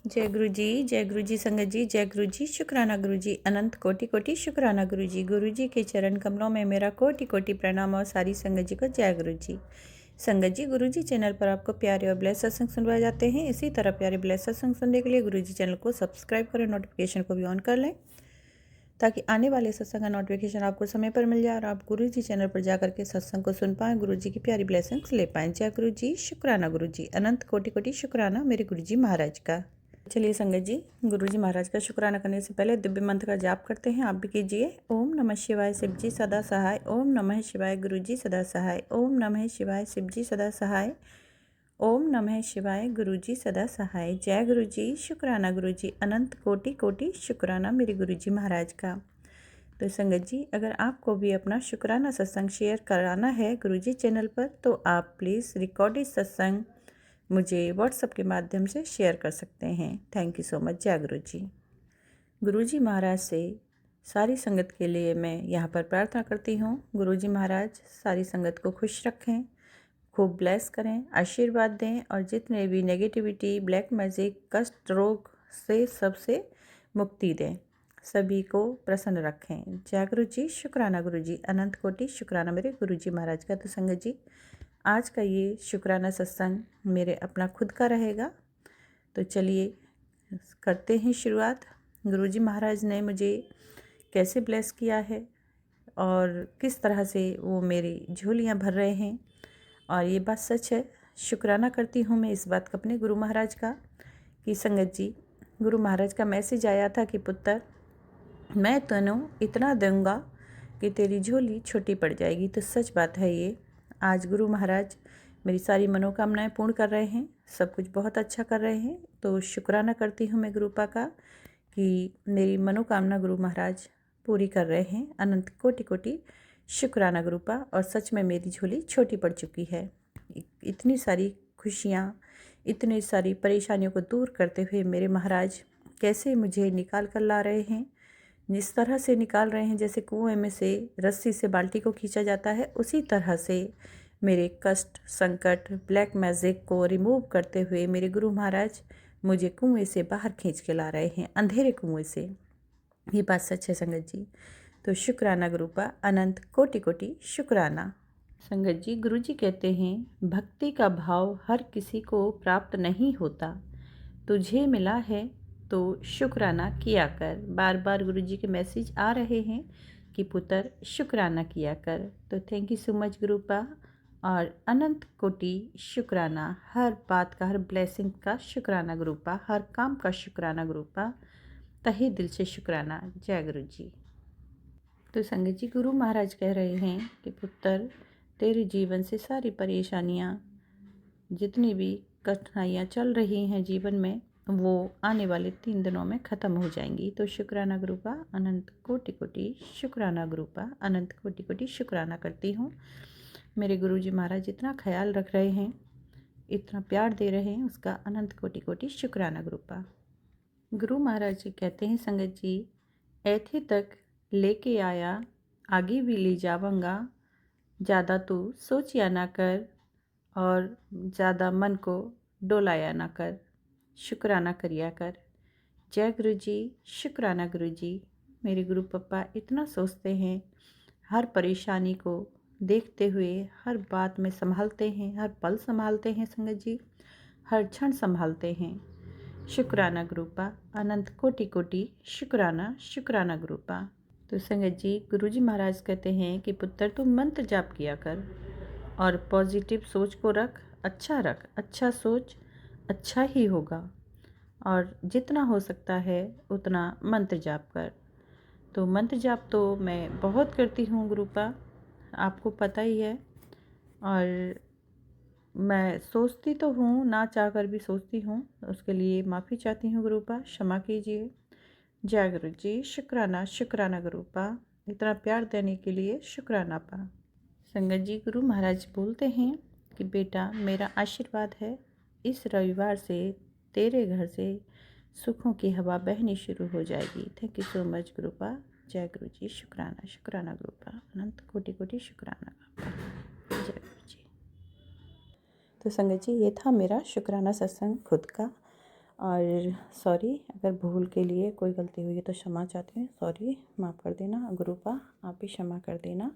जय गुरु जी संगत जी, जय गुरु जी, शुक्राना गुरु जी, अनंत कोटि कोटि शुक्राना गुरु जी के चरण कमलों में मेरा कोटि कोटि प्रणाम और सारी संगत जी को जय गुरु जी। संगत जी, गुरु जी चैनल पर आपको प्यारे और ब्लेस सत्संग सुनवाए जाते हैं। इसी तरह प्यारे ब्लेस सत्संग सुनने के लिए गुरु जी चैनल को सब्सक्राइब करें, नोटिफिकेशन को भी ऑन कर लें ताकि आने वाले सत्संग का नोटिफिकेशन आपको समय पर मिल जाए और आप गुरु जी चैनल पर जाकर के सत्संग को सुन पाएँ, गुरु जी की प्यारी ब्लेसिंग्स ले पाएँ। जय गुरु जी, शुक्राना गुरु जी, अनंत कोटि कोटि शुक्राना मेरे गुरु जी महाराज का। चलिए संगत जी, गुरु जी महाराज का शुक्राना करने से पहले दिव्य मंत्र का जाप करते हैं। आप भी कीजिए। ओम नमः शिवाय शिव जी सदा सहाय, ओम नमः शिवाय गुरु जी सदा सहाय, ओम नमः शिवाय शिव जी सदा सहाय, ओम नमः शिवाय गुरु जी सदा सहाय। जय गुरु जी, शुक्राना गुरु जी, अनंत कोटि कोटि शुक्राना मेरे गुरु जी महाराज का। तो संगत जी, अगर आपको भी अपना शुक्राना सत्संग शेयर कराना है गुरु जी चैनल पर, तो आप प्लीज़ रिकॉर्डेड सत्संग मुझे व्हाट्सएप के माध्यम से शेयर कर सकते हैं। Thank you so much. जय गुरु जी। गुरु जी महाराज से सारी संगत के लिए मैं यहाँ पर प्रार्थना करती हूँ। गुरु जी महाराज सारी संगत को खुश रखें, खूब ब्लेस करें, आशीर्वाद दें और जितने भी नेगेटिविटी, ब्लैक मैजिक, कष्ट, रोग से सबसे मुक्ति दें, सभी को प्रसन्न रखें। जय गुरु जी, शुक्राना गुरु जी, अनंत कोटि शुक्राना मेरे गुरु जी महाराज का। तो संगत जी, आज का ये शुक्राना सत्संग मेरे अपना खुद का रहेगा। तो चलिए करते हैं शुरुआत। गुरु जी महाराज ने मुझे कैसे ब्लेस किया है और किस तरह से वो मेरी झोलियाँ भर रहे हैं, और ये बात सच है। शुक्राना करती हूँ मैं इस बात का अपने गुरु महाराज का कि संगत जी, गुरु महाराज का मैसेज आया था कि पुत्र, मैं तनु इतना दूंगा कि तेरी झोली छोटी पड़ जाएगी। तो सच बात है ये। आज गुरु महाराज मेरी सारी मनोकामनाएं पूर्ण कर रहे हैं, सब कुछ बहुत अच्छा कर रहे हैं। तो शुक्राना करती हूँ मैं गुरुपा का कि मेरी मनोकामना गुरु महाराज पूरी कर रहे हैं। अनंत कोटि कोटि शुक्राना गुरुपा। और सच में मेरी झोली छोटी पड़ चुकी है। इतनी सारी खुशियाँ, इतनी सारी परेशानियों को दूर करते हुए मेरे महाराज कैसे मुझे निकाल कर ला रहे हैं, जिस तरह से निकाल रहे हैं जैसे कुएं में से रस्सी से बाल्टी को खींचा जाता है, उसी तरह से मेरे कष्ट, संकट, ब्लैक मैजिक को रिमूव करते हुए मेरे गुरु महाराज मुझे कुएं से बाहर खींच के ला रहे हैं, अंधेरे कुएं से। ये बात सच है संगत जी। तो शुक्राना गुरुपा, अनंत कोटि कोटि शुक्राना। संगत जी, गुरु जी कहते हैं भक्ति का भाव हर किसी को प्राप्त नहीं होता, तुझे मिला है तो शुक्राना किया कर। बार बार गुरु जी के मैसेज आ रहे हैं कि पुत्र शुक्राना किया कर। तो थैंक यू सो मच गुरुपा, और अनंत कोटि शुक्राना। हर बात का, हर ब्लेसिंग का शुक्राना गुरुपा, हर काम का शुक्राना गुरुपा, तहे दिल से शुक्राना। जय गुरु जी। तो संगत जी, गुरु महाराज कह रहे हैं कि पुत्र, तेरे जीवन से सारी परेशानियाँ, जितनी भी कठिनाइयाँ चल रही हैं जीवन में, वो आने वाले 3 दिनों में ख़त्म हो जाएंगी। तो शुक्राना गुरुपा, अनंत कोटि कोटि शुक्राना गुरुपा, अनंत कोटि कोटि शुक्राना करती हूँ। मेरे गुरु जी महाराज इतना ख्याल रख रहे हैं, इतना प्यार दे रहे हैं, उसका अनंत कोटि कोटि शुक्राना गुरुपा। गुरु महाराज जी कहते हैं संगत जी, ऐथे तक लेके आया, आगे भी ले जाऊंगा, ज़्यादा तू सोचिया ना कर और ज़्यादा मन को डोलाया ना कर, शुक्राना करिया कर। जय गुरु जी, शुक्राना गुरु जी। मेरे गुरु पप्पा इतना सोचते हैं, हर परेशानी को देखते हुए हर बात में संभालते हैं, हर पल संभालते हैं संगत जी, हर क्षण संभालते हैं। शुक्राना गुरुपा, अनंत कोटि कोटि शुक्राना, शुक्राना गुरुपा। तो संगत जी, गुरु जी महाराज कहते हैं कि पुत्र, तू मंत्र जाप किया कर और पॉजिटिव सोच को रख, अच्छा सोच, अच्छा ही होगा। और जितना हो सकता है उतना मंत्र जाप कर। तो मंत्र जाप तो मैं बहुत करती हूँ गुरुपा, आपको पता ही है। और मैं सोचती तो हूँ, ना चाहकर भी सोचती हूँ, उसके लिए माफ़ी चाहती हूँ गुरुपा, क्षमा कीजिए। जय गुरु जी, शुक्राना, शुक्राना गुरुपा, इतना प्यार देने के लिए शुक्राना पा। संगत जी, गुरु महाराज बोलते हैं कि बेटा, मेरा आशीर्वाद है, इस रविवार से तेरे घर से सुखों की हवा बहनी शुरू हो जाएगी। Thank you so much गुरुपा। जय गुरु जी, शुक्राना, शुक्राना गुरुपा, अनंत कोटि कोटि शुक्राना गुरुपा। जय गुरु जी। तो संगत जी, ये था मेरा शुक्राना सत्संग खुद का। और सॉरी अगर भूल के लिए कोई गलती हुई है तो क्षमा चाहती हूँ, सॉरी, माफ़ कर देना। गुरुपा आप भी क्षमा कर देना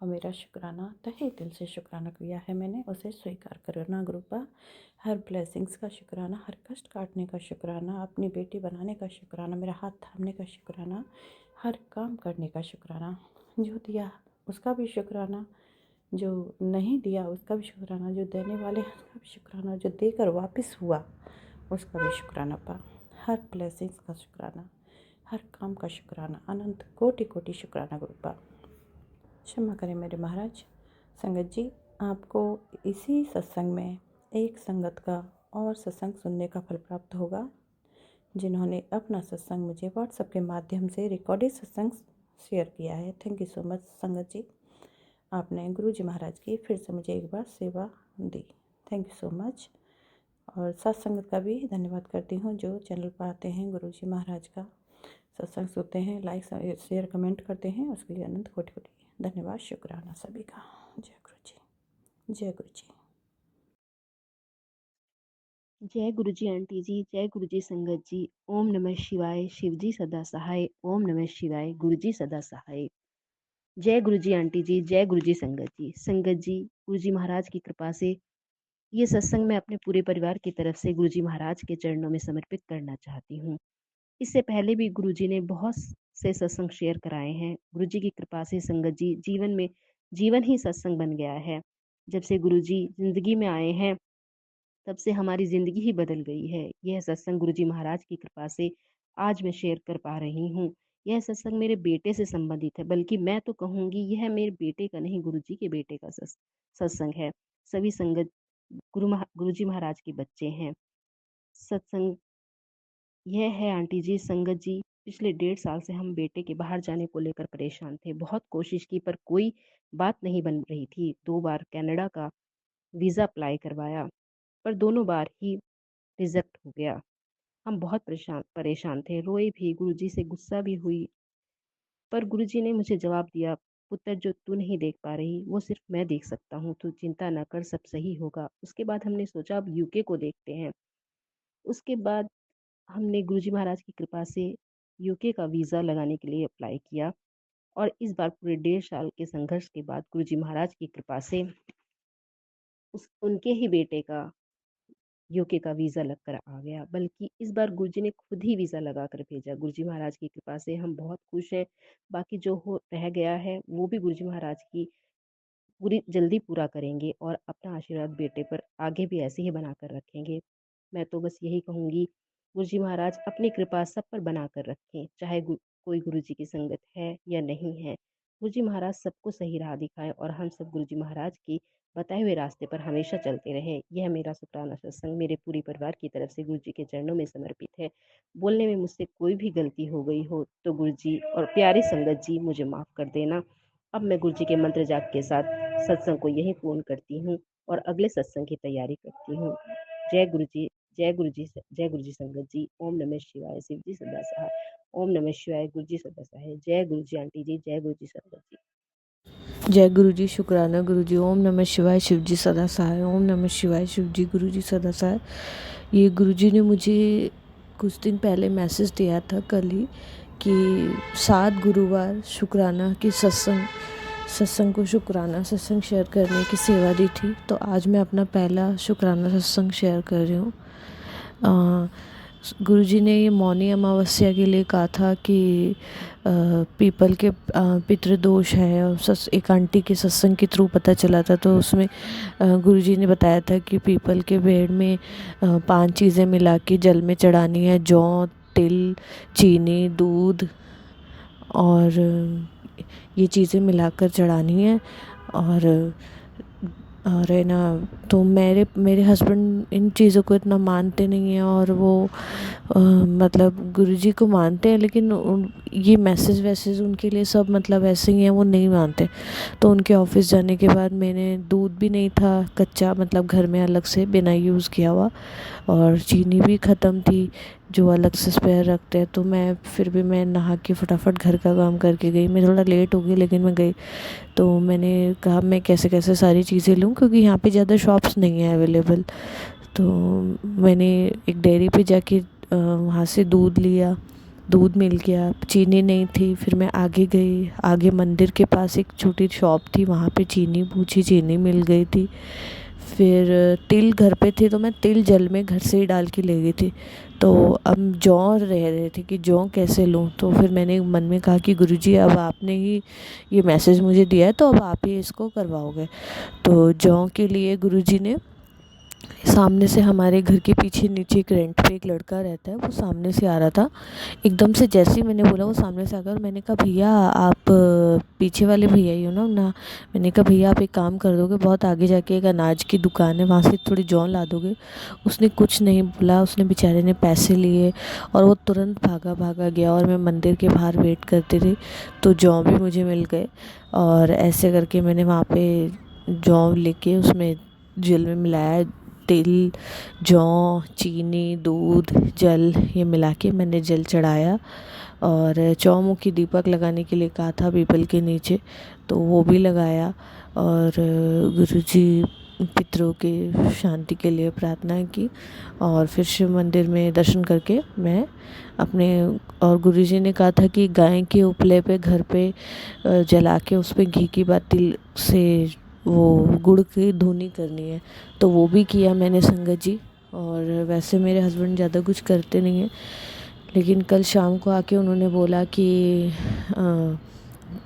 और मेरा शुक्राना तहे दिल से शुक्राना किया है मैंने, उसे स्वीकार करना गुरुपा। हर ब्लेसिंग्स का शुक्राना, हर कष्ट काटने का शुक्राना, अपनी बेटी बनाने का शुक्राना, मेरा हाथ थामने का शुक्राना, हर काम करने का शुक्राना, जो दिया उसका भी शुक्राना, जो नहीं दिया उसका भी शुक्राना, जो देने वाले हैं उसका भी शुक्राना, जो देकर वापस हुआ उसका भी शुक्राना पा। हर ब्लेसिंग्स का शुक्राना, हर काम का शुक्राना, अनंत कोटि कोटि शुक्राना गुरुपा। क्षमा करें मेरे महाराज। संगत जी, आपको इसी सत्संग में एक संगत का और सत्संग सुनने का फल प्राप्त होगा, जिन्होंने अपना सत्संग मुझे व्हाट्सएप के माध्यम से रिकॉर्डेड सत्संग शेयर किया है। थैंक यू सो मच संगत जी, आपने गुरु जी महाराज की फिर से मुझे एक बार सेवा दी। Thank you so much. और सत्संग का भी धन्यवाद करती हूँ जो चैनल पर आते हैं, गुरु जी महाराज का सत्संग सुनते हैं, लाइक शेयर कमेंट करते हैं, उसके लिए अनंत कोटि कोटि धन्यवाद, शुक्राना सभी का। जय गुरु जी, जय गुरु जी। जय गुरु जी आंटी जी, जय गुरु जी संगत जी। ओम नमः शिवाय, शिव जी सदा सहाय। ओम नमः शिवाय, गुरु जी सदा सहाय। जय गुरु जी आंटी जी, जय गुरु जी संगत जी। संगत जी, गुरु जी महाराज की कृपा से ये सत्संग मैं अपने पूरे परिवार की तरफ से गुरु जी महाराज के चरणों में समर्पित करना चाहती हूँ। इससे पहले भी गुरु जी ने बहुत से सत्संग शेयर कराए हैं। गुरु जी की कृपा से संगत जी जीवन में जीवन ही सत्संग बन गया है। जब से गुरु जी जिंदगी में आए हैं तब से हमारी ज़िंदगी ही बदल गई है। यह सत्संग गुरुजी महाराज की कृपा से आज मैं शेयर कर पा रही हूँ। यह सत्संग मेरे बेटे से संबंधित है, बल्कि मैं तो कहूँगी यह मेरे बेटे का नहीं, गुरुजी के बेटे का सत्संग है। सभी संगत गुरुजी महाराज के बच्चे हैं। सत्संग यह है आंटी जी, संगत जी, पिछले 1.5 साल से हम बेटे के बाहर जाने को लेकर परेशान थे। बहुत कोशिश की पर कोई बात नहीं बन रही थी। 2 बार कनाडा का वीज़ा अप्लाई करवाया पर दोनों बार ही रिजेक्ट हो गया। हम बहुत परेशान थे, रोए भी, गुरुजी से गुस्सा भी हुई, पर गुरुजी ने मुझे जवाब दिया, पुत्र जो तू नहीं देख पा रही वो सिर्फ मैं देख सकता हूँ, तू चिंता न कर, सब सही होगा। उसके बाद हमने सोचा अब यूके को देखते हैं। उसके बाद हमने गुरुजी महाराज की कृपा से यूके का वीज़ा लगाने के लिए अप्लाई किया और इस बार पूरे 1.5 साल के संघर्ष के बाद गुरुजी महाराज की कृपा से उनके ही बेटे का यूके का वीज़ा लगकर आ गया। बल्कि इस बार गुरुजी ने खुद ही वीज़ा लगा कर भेजा। गुरुजी महाराज की कृपा से हम बहुत खुश हैं। बाकी जो हो रह गया है वो भी गुरुजी महाराज की पूरी जल्दी पूरा करेंगे और अपना आशीर्वाद बेटे पर आगे भी ऐसे ही बना कर रखेंगे। मैं तो बस यही कहूँगी, गुरुजी महाराज अपनी कृपा सब पर बना कर रखें, चाहे कोई गुरुजी की संगत है या नहीं है। गुरुजी महाराज सबको सही राह दिखाएं और हम सब गुरुजी महाराज की बताए हुए रास्ते पर हमेशा चलते रहें। यह मेरा शुक्राना सत्संग मेरे पूरे परिवार की तरफ से गुरुजी के चरणों में समर्पित है। बोलने में मुझसे कोई भी गलती हो गई हो तो गुरुजी और प्यारी संगत जी मुझे माफ़ कर देना। अब मैं गुरुजी के मंत्र जाप के साथ सत्संग को यहीं पूर्ण करती हूँ और अगले सत्संग की तैयारी करती हूँ। जय गुरु जी, जय गुरु जी, जय गुरु जी संगत जी। ओम नमः शिवाय, शिव जी सदा सहाय। ओम नमः शिवाय, गुरु जी सदा सहाय। जय गुरु जी आंटी जी, जय गुरु जी संगत जी। जय गुरु जी, शुक्राना गुरु जी। ओम नमः शिवाय, शिव जी सदा सहाय। ओम नमः शिवाय, शिव जी, गुरु जी सदा सहाय। ये गुरु जी ने मुझे कुछ दिन पहले मैसेज दिया था कल ही कि 7 गुरुवार शुक्राना की सत्संग को शुक्राना सत्संग शेयर करने की सेवा दी थी। तो आज मैं अपना पहला शुक्राना सत्संग शेयर कर रही हूँ। गुरुजी ने ये मौनी अमावस्या के लिए कहा था कि पीपल के पितृदोष है, और एक आंटी के सत्संग के थ्रू पता चला था। तो उसमें गुरुजी ने बताया था कि पीपल के पेड़ में 5 चीज़ें मिला के जल में चढ़ानी है, जौ, तिल, चीनी, दूध, और ये चीज़ें मिलाकर चढ़ानी है। और है ना, तो मेरे हस्बैंड इन चीज़ों को इतना मानते नहीं हैं, और वो मतलब गुरुजी को मानते हैं, लेकिन ये मैसेज वैसेज उनके लिए सब मतलब ऐसे ही हैं, वो नहीं मानते। तो उनके ऑफिस जाने के बाद मैंने, दूध भी नहीं था कच्चा, मतलब घर में अलग से बिना यूज़ किया हुआ, और चीनी भी ख़त्म थी जो अलग से स्पेयर रखते हैं। तो मैं नहा के फटाफट घर का काम करके गई। मैं थोड़ा लेट हो गई लेकिन मैं गई। तो मैंने कहा मैं कैसे कैसे सारी चीज़ें लूँ, क्योंकि यहाँ पे ज़्यादा शॉप्स नहीं है अवेलेबल। तो मैंने एक डेयरी पे जाके वहाँ से दूध लिया, दूध मिल गया, चीनी नहीं थी। फिर मैं आगे गई, आगे मंदिर के पास एक छोटी शॉप थी, वहाँ पे चीनी पूछी, चीनी मिल गई थी। फिर तिल घर पे थे तो मैं तिल जल में घर से ही डाल के ले गई थी। तो अब जौ रह रहे थे कि जौ कैसे लूँ, तो फिर मैंने मन में कहा कि गुरुजी अब आपने ही ये मैसेज मुझे दिया है तो अब आप ही इसको करवाओगे। तो जौ के लिए गुरुजी ने सामने से, हमारे घर के पीछे नीचे एक रेंट पे एक लड़का रहता है, वो सामने से आ रहा था। एकदम से जैसे ही मैंने बोला वो सामने से आ गया और मैंने कहा भैया आप पीछे वाले भैया ही हो ना। मैंने कहा भैया आप एक काम कर दोगे, बहुत आगे जाके एक अनाज की दुकान है, वहाँ से थोड़ी जौ ला दोगे। उसने कुछ नहीं बोला, उसने बेचारे ने पैसे लिए और वो तुरंत भागा गया और मैं मंदिर के बाहर वेट करती रही। तो जौ भी मुझे मिल गए और ऐसे करके मैंने वहाँ पे जौ लेके उसमें जल में मिलाया, तिल, जौ, चीनी, दूध, जल ये मिला के मैंने जल चढ़ाया। और चौमुखी दीपक लगाने के लिए कहा था पीपल के नीचे, तो वो भी लगाया। और गुरुजी पितरों के शांति के लिए प्रार्थना की और फिर शिव मंदिर में दर्शन करके मैं अपने, और गुरुजी ने कहा था कि गाय के उपले पे घर पे जला के उस पर घी की बाती से वो गुड़ की धुनी करनी है, तो वो भी किया मैंने संगत जी। और वैसे मेरे हस्बैंड ज़्यादा कुछ करते नहीं हैं, लेकिन कल शाम को आके उन्होंने बोला कि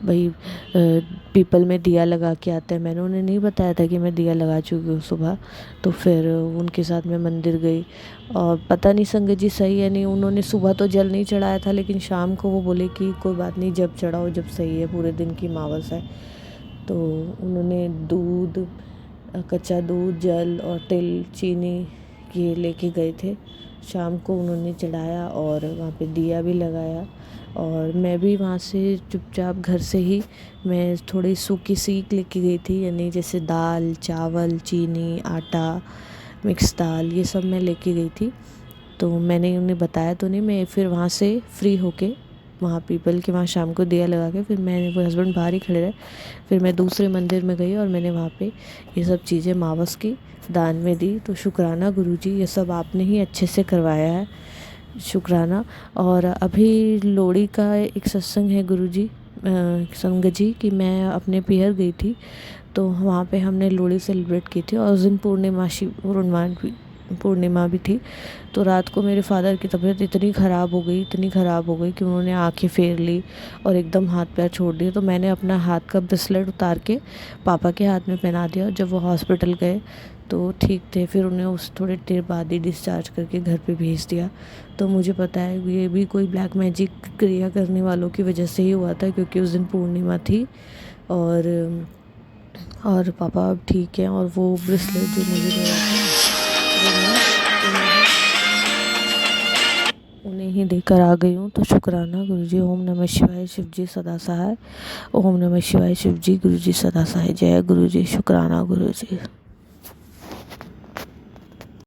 भाई पीपल में दिया लगा के आता है। मैंने उन्हें नहीं बताया था कि मैं दिया लगा चुकी हूँ सुबह। तो फिर उनके साथ मैं मंदिर गई और पता नहीं संगत जी सही है नहीं, उन्होंने सुबह तो जल नहीं चढ़ाया था, लेकिन शाम को वो बोले कि कोई बात नहीं, जब चढ़ाओ जब सही है, पूरे दिन की मावस है। तो उन्होंने दूध, कच्चा दूध, जल और तिल, चीनी ये लेके गए थे। शाम को उन्होंने चढ़ाया और वहाँ पे दिया भी लगाया। और मैं भी वहाँ से चुपचाप घर से ही मैं थोड़ी सूखी सीख लेके गई थी, यानी जैसे दाल, चावल, चीनी, आटा, मिक्स दाल, ये सब मैं लेके गई थी। तो मैंने उन्हें बताया तो नहीं, मैं फिर वहाँ से फ्री होके वहाँ पीपल के वहाँ शाम को दिया लगा के फिर मैंने, वो हस्बैंड बाहर ही खड़े रहे, फिर मैं दूसरे मंदिर में गई और मैंने वहाँ पे ये सब चीज़ें मावस की दान में दी। तो शुक्राना गुरुजी, ये सब आपने ही अच्छे से करवाया है, शुक्राना। और अभी लोहड़ी का एक सत्संग है गुरुजी, संगत जी, कि मैं अपने पियर गई थी तो वहाँ पे हमने लोहड़ी सेलिब्रेट की थी और उस दिन पूर्णिमा भी थी। तो रात को मेरे फादर की तबीयत इतनी ख़राब हो गई कि उन्होंने आंखें फेर ली और एकदम हाथ पैर छोड़ दिए। तो मैंने अपना हाथ का ब्रेसलेट उतार के पापा के हाथ में पहना दिया और जब वो हॉस्पिटल गए तो ठीक थे। फिर उन्हें उस थोड़े देर बाद ही डिस्चार्ज करके घर पे भेज दिया। तो मुझे पता है ये भी कोई ब्लैक मैजिक क्रिया करने वालों की वजह से ही हुआ था, क्योंकि उस दिन पूर्णिमा थी और पापा अब ठीक हैं। और वो ब्रेसलेट जो मुझे मिला था वो मैं उन्हें ही देकर आ गई हूँ। तो शुक्राना गुरुजी। ओम नमः शिवाय, शिवजी सदा सहाय। ओम नमः शिवाय, शिवजी, गुरुजी सदा सहाय। जय गुरुजी, शुक्राना गुरुजी।